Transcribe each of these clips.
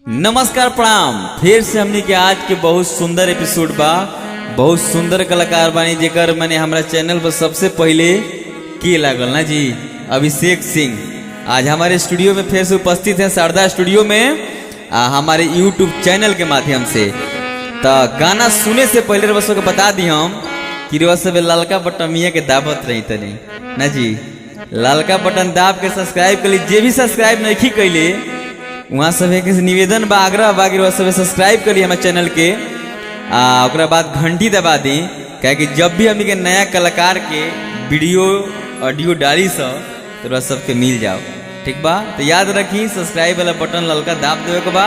नमस्कार प्रणाम। फिर से हमने के आज के बहुत सुंदर एपिसोड बा। बहुत सुंदर कलाकार बानी जेकर मैंने हमारा चैनल पर सबसे पहले के लागल ना जी, अभिषेक सिंह आज हमारे स्टूडियो में फिर से उपस्थित हैं शारदा स्टूडियो में हमारे यूट्यूब चैनल के माध्यम से। तो गाना सुने से पहले रवसों को बता दी हम कि रवा सब लालका बटन के दावत रही तनी ना जी, लालका बटन दाब के सब्सक्राइब कर ली। जे भी सब्सक्राइब नहीं कैले वहाँ सब एक निवेदन बा, आग्रह बा कि सब सब्सक्राइब करिए हमारे चैनल के। ओकरा बाद घंटी दबा दी, क्या कि जब भी हमनी के नया कलाकार के वीडियो ऑडियो डाली तो सबके मिल जाओ, ठीक बा। तो याद रखी सब्सक्राइब वाला बटन ललका दाब देवे के बा,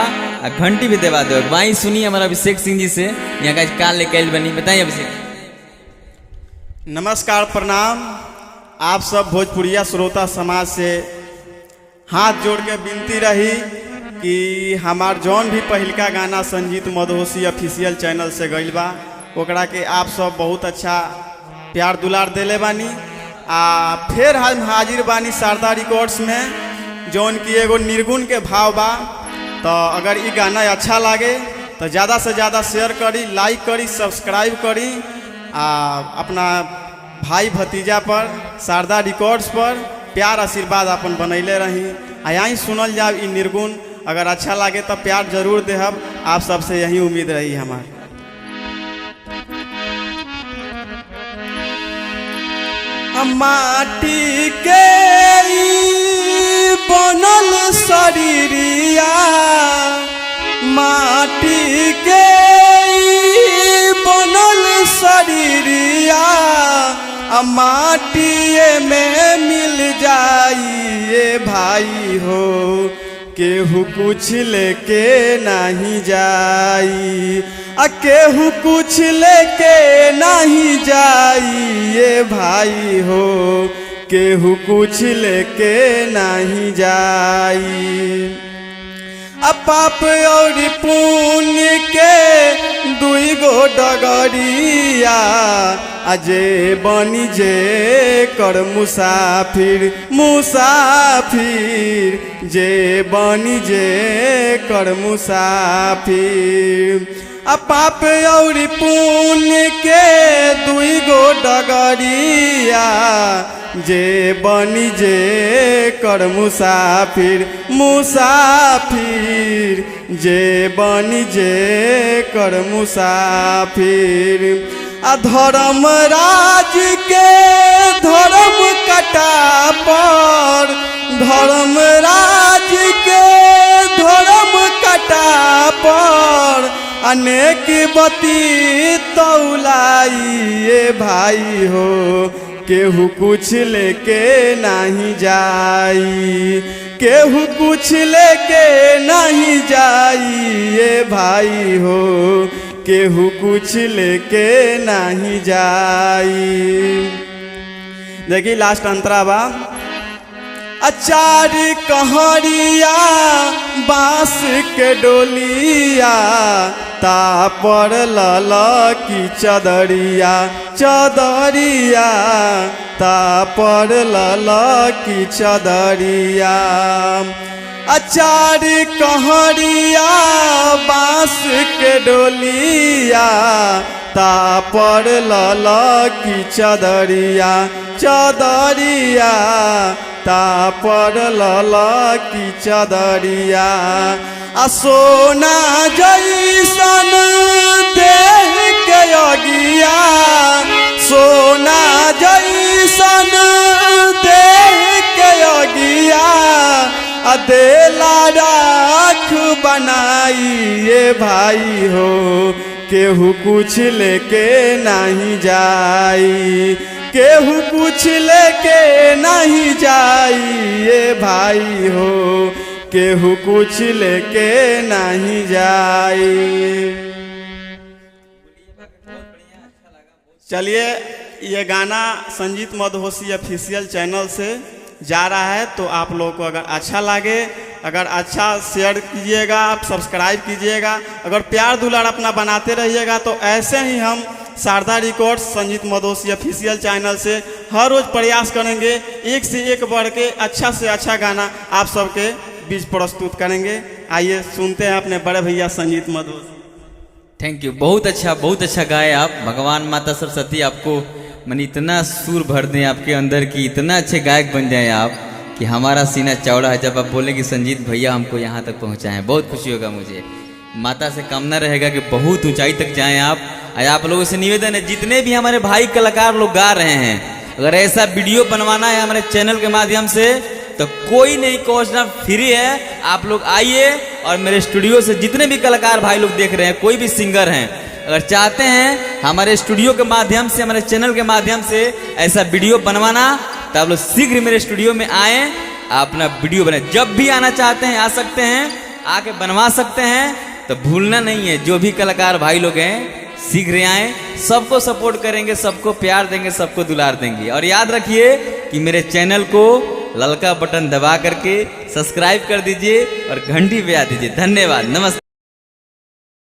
घंटी भी दबा देवे। वहीं सुनिए हमारा अभिषेक सिंह जी से यहाँ का काल लेके बनी। बताइए अभिषेक। नमस्कार प्रणाम। आप सब भोजपुरिया श्रोता समाज से हाथ जोड़ के विनती रही कि हमार जौन भी पहिलका गाना संजीत मधोसी ऑफिशियल चैनल से गईल बा ओकरा के आप सब बहुत अच्छा प्यार दुलार देले बानी। फिर हम हाजिर बानी शारदा रिकॉर्ड्स में, जौन की एगो निर्गुण के भाव बा। तो अगर ये गाना अच्छा लगे तो ज़्यादा से ज़्यादा शेयर करी, लाइक करी, सब्सक्राइब करी। अपना भाई भतीजा पर शारदा रिकॉर्ड्स पर प्यार आशीर्वाद अपन बनैले रही। यहीं सुनल जाओ ई निर्गुण। अगर अच्छा लगे तो प्यार जरूर देहब। आप सबसे यही उम्मीद रही हमार। माटी के बनल शरीरिया, माटी के बनल शरीरिया, माटिए में मिल जाइए भाई हो। केहू कुछ लेके नहीं जाई, केहू कुछ लेके नहीं जाइए भाई हो। केहू कुछ लेके नहीं जाई। पाप और पुण्य के दुई गो डगरिया, अजे बनी जे कर मुसाफिर, मुसाफिर जे बनी जे कर मुसाफिर। पाप और पुण्य के दुई गो डगरिया, जे बनी जे कर मुसाफिर, मुसाफिर जे बनी जे कर मुसाफिर। धर्म राज के धर्म कटा पर, धर्म राज के धर्म कटा पर, अनेक बती तौलाइए भाई हो। केहू कुछ लेके नहीं जाई, केहू कुछ लेके नहीं जाइए भाई हो। केहू कुछ लेके नहीं जाई। देखिए लास्ट अंतरा बा। अचार कहरिया बांस के डोलिया, तापर लला की चदरिया, चदरिया तापर लला की चदरिया। अचार कहरिया बांस के डोलिया, तापर लला की चदरिया, चदरिया तापर लला की चदरिया। सोना जैसन देह के अगिया, सोना जैसन देह के अगिया, अदेला राख बनाइए भाई हो। केहू कुछ लेके नहीं जाई, केहू कुछ लेके नहीं जाइए भाई हो। केहू कुछ लेके नहीं जाई। चलिए ये गाना संजीत मधोसी ऑफिशियल चैनल से जा रहा है, तो आप लोगों को अगर अच्छा लगे, अगर अच्छा शेयर कीजिएगा, आप सब्सक्राइब कीजिएगा। अगर प्यार दुलार अपना बनाते रहिएगा तो ऐसे ही हम Sharda Records Sanjeet Madhosi official channel से हर रोज़ प्रयास करेंगे, एक से एक बढ़ के अच्छा गाना आप सबके बीच प्रस्तुत करेंगे। आइए सुनते हैं अपने बड़े भैया संजीत मधोसी। थैंक यू, बहुत अच्छा गाए आप। भगवान माता सरस्वती आपको मैंने इतना सुर भर दें आपके अंदर कि इतना अच्छे गायक बन जाएं आप कि हमारा सीना चौड़ा है जब आप बोले कि संजीत भैया हमको यहाँ तक पहुँचाएं। बहुत खुशी होगा मुझे। माता से कामना रहेगा कि बहुत ऊंचाई तक जाएं आप। आप लोगों से निवेदन है, जितने भी हमारे भाई कलाकार लोग गा रहे हैं, अगर ऐसा वीडियो बनवाना है हमारे चैनल के माध्यम से तो कोई नहीं कॉस्ट ना, फ्री है। आप लोग आइए और मेरे स्टूडियो से जितने भी कलाकार भाई लोग देख रहे हैं, कोई भी सिंगर हैं, अगर चाहते हैं हमारे स्टूडियो के माध्यम से, हमारे चैनल के माध्यम से ऐसा वीडियो बनवाना, तो आप लोग शीघ्र मेरे स्टूडियो में आए, अपना वीडियो बनाए। जब भी आना चाहते हैं आ सकते हैं, आके बनवा सकते हैं। तो भूलना नहीं है, जो भी कलाकार भाई लोग हैं शीघ्र आए, सबको सपोर्ट करेंगे, सबको प्यार देंगे, सबको दुलार देंगे। और याद रखिए कि मेरे चैनल को ललका बटन दबा करके सब्सक्राइब कर दीजिए और घंटी बजा दीजिए। धन्यवाद, नमस्ते।